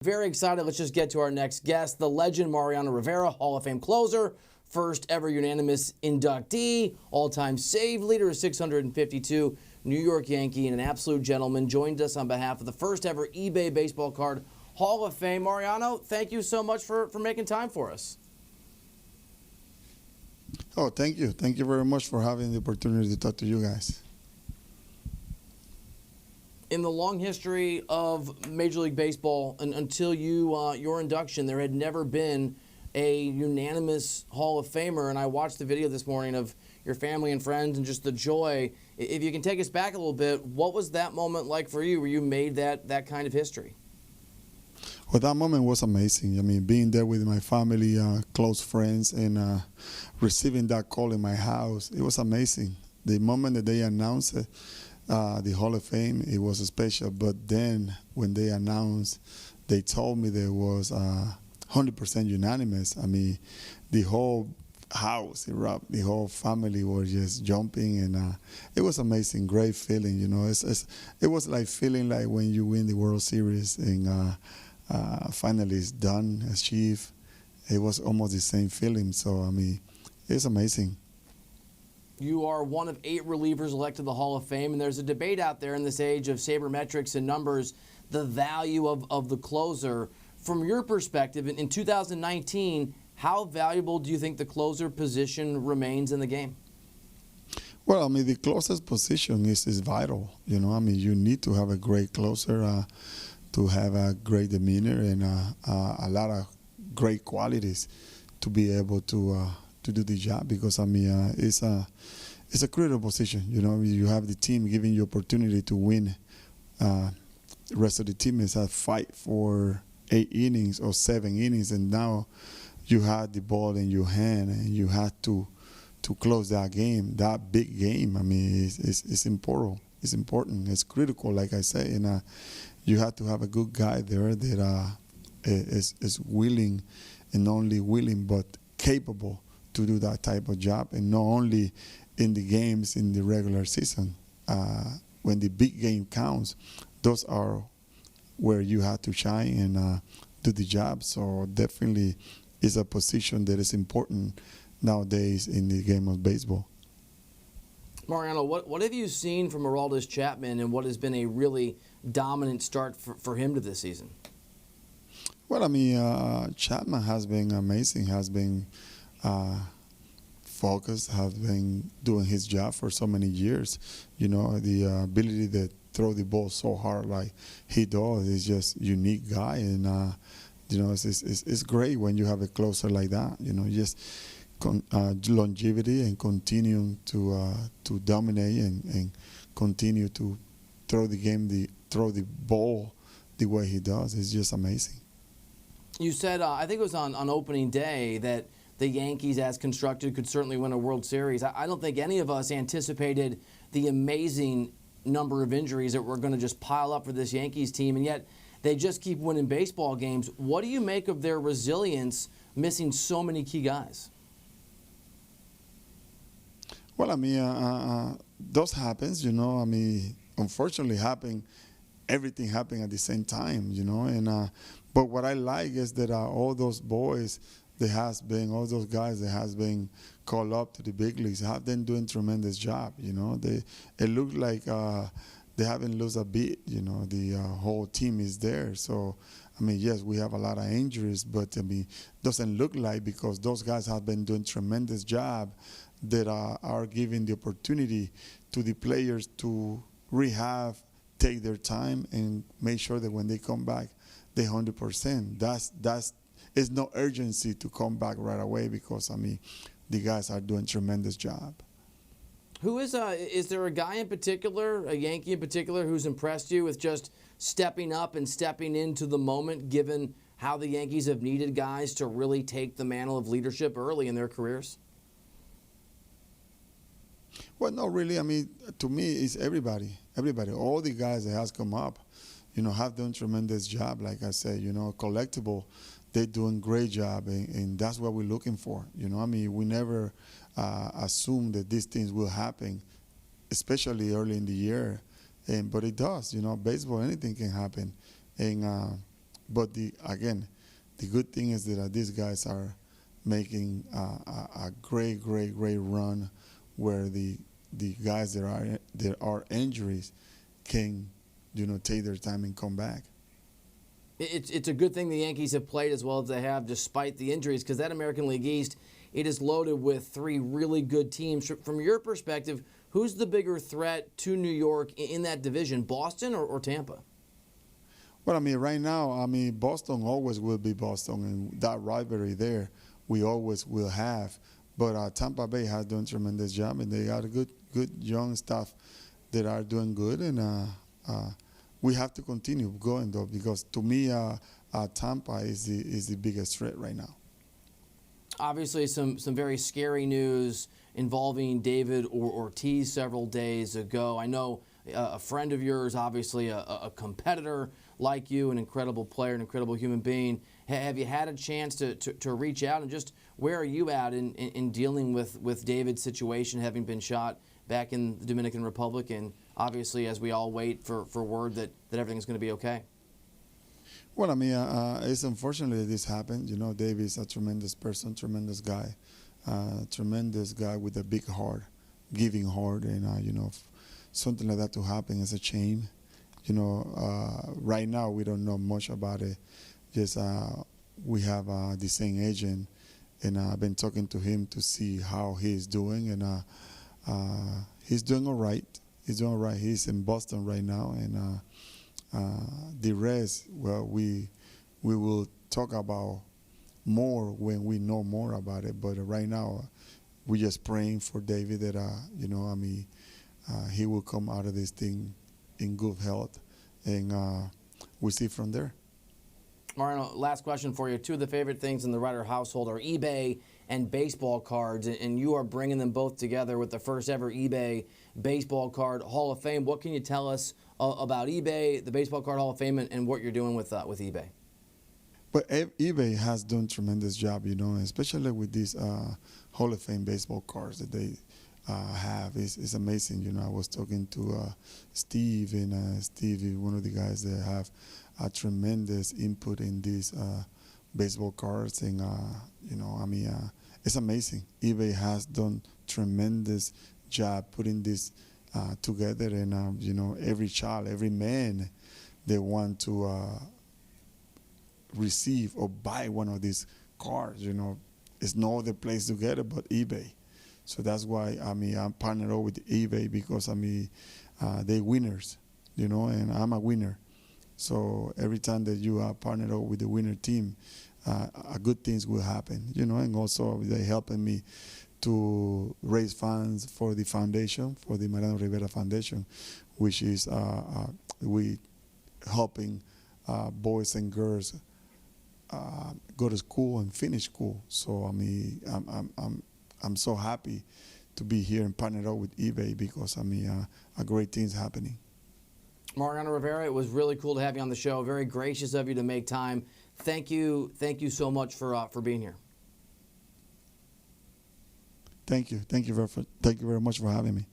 Very excited. Let's just get to our next guest, the legend Mariano Rivera, Hall of Fame closer, first ever unanimous inductee, all-time save leader, 652, New York Yankee, and an absolute gentleman, joined us on behalf of the first ever eBay baseball card Hall of Fame. Mariano, thank you so much for making time for us. Oh, thank you. Thank you very much for having the opportunity to talk to you guys. In the long history of Major League Baseball, and until your induction, there had never been a unanimous Hall of Famer. And I watched the video this morning of your family and friends and just the joy. If you can take us back a little bit, what was that moment like for you where you made that kind of history? Well, that moment was amazing. I mean, being there with my family, close friends, and receiving that call in my house, it was amazing. The moment that they announced it, the Hall of Fame, it was special. But then when they announced, they told me there was 100% unanimous. I mean, the whole house erupted, the whole family was just jumping, and it was amazing, great feeling. You know, it was like feeling like when you win the World Series and finally it's done, achieved. It was almost the same feeling. So I mean, it's amazing. You are one of 8 relievers elected to the Hall of Fame, and there's a debate out there in this age of sabermetrics and numbers, the value of the closer. From your perspective, in 2019, how valuable do you think the closer position remains in the game? Well, I mean, the closer's position is vital. You know, I mean, you need to have a great closer to have a great demeanor and a lot of great qualities to be able to do the job, because I mean it's a critical position. You know, you have the team giving you opportunity to win. The rest of the team is a fight for 8 innings or 7 innings, and now you had the ball in your hand and you had to close that game, that big game. I mean, it's important. It's important. It's critical, like I say, and you have to have a good guy there that is willing, and not only willing but capable to do that type of job, and not only in the games in the regular season. When the big game counts, those are where you have to shine and do the job. So definitely is a position that is important nowadays in the game of baseball. Mariano, what have you seen from Aroldis Chapman, and what has been a really dominant start for him to this season? Well, I mean, Chapman has been amazing, has been focused, has been doing his job for so many years. You know, the ability to throw the ball so hard like he does is just unique guy, and you know, it's great when you have a closer like that. You know, just longevity and continuing to dominate and continue to throw the game, throw the ball the way he does. It's just amazing. You said, I think it was on opening day, that the Yankees, as constructed, could certainly win a World Series. I don't think any of us anticipated the amazing number of injuries that were going to just pile up for this Yankees team, and yet they just keep winning baseball games. What do you make of their resilience, missing so many key guys? Well, I mean, those happens, you know. I mean, unfortunately, everything happened at the same time, you know. And but what I like is that all those boys, all those guys that has been called up to the big leagues, have been doing tremendous job. You know, it looked like they haven't lost a beat. You know, the whole team is there. So, I mean, yes, we have a lot of injuries, but I mean, doesn't look like, because those guys have been doing tremendous job that are giving the opportunity to the players to rehab, take their time, and make sure that when they come back, they 100%. That's it's no urgency to come back right away, because I mean, the guys are doing tremendous job. Who is there a guy in particular, a Yankee in particular, who's impressed you with just stepping up and stepping into the moment, given how the Yankees have needed guys to really take the mantle of leadership early in their careers? Well, no, really. I mean, to me, it's everybody. Everybody, all the guys that has come up, you know, have done tremendous job. Like I said, you know, collectible, they're doing great job, and that's what we're looking for. You know, I mean, we never assume that these things will happen, especially early in the year. But it does. You know, baseball, anything can happen, and But the good thing is that these guys are making a great run, where the guys that are injuries can, take their time and come back. It's a good thing the Yankees have played as well as they have despite the injuries, because that American League East, it is loaded with three really good teams. From your perspective, who's the bigger threat to New York in that division, Boston or Tampa? Well, right now, Boston always will be Boston, and that rivalry there, we always will have. But Tampa Bay has done a tremendous job, and they got a good young staff that are doing good, and we have to continue going, though, because to me, Tampa is the biggest threat right now. Obviously, some very scary news involving David Ortiz several days ago. I know a friend of yours, obviously a competitor like you, an incredible player, an incredible human being. Have you had a chance to reach out, and just where are you at in dealing with David's situation, having been shot back in the Dominican Republic, and obviously as we all wait for word that everything's going to be okay? Well, it's unfortunate that this happened. David is a tremendous person, tremendous guy with a big heart, giving heart, and something like that to happen is a shame. Right now we don't know much about it. Just we have the same agent, and I've been talking to him to see how he's doing, and he's doing all right. He's doing all right. He's in Boston right now, and the rest, well, we will talk about more when we know more about it. But right now, we're just praying for David that he will come out of this thing in good health, and we'll see from there. Mariano, last question for you. Two of the favorite things in the Reiter household are eBay and baseball cards, and you are bringing them both together with the first ever eBay Baseball Card Hall of Fame. What can you tell us about eBay, the Baseball Card Hall of Fame, and what you're doing with eBay? But eBay has done a tremendous job, especially with these Hall of Fame baseball cards that they have. It's amazing. I was talking to Steve, and Steve is one of the guys that have a tremendous input in these baseball cards, and it's amazing. eBay has done tremendous job putting this together, and every child, every man, they want to receive or buy one of these cards. It's no other place to get it but eBay. So that's why I'm partnered up with eBay, because they winners, and I'm a winner. So every time that you are partnered up with the winner team, good things will happen, and also they're helping me to raise funds for the foundation, for the Mariano Rivera Foundation, which is we helping boys and girls go to school and finish school. So I'm so happy to be here and partnered up with eBay, because a great thing's happening. Mariano Rivera, it was really cool to have you on the show. Very gracious of you to make time. Thank you so much for being here. Thank you very much for having me.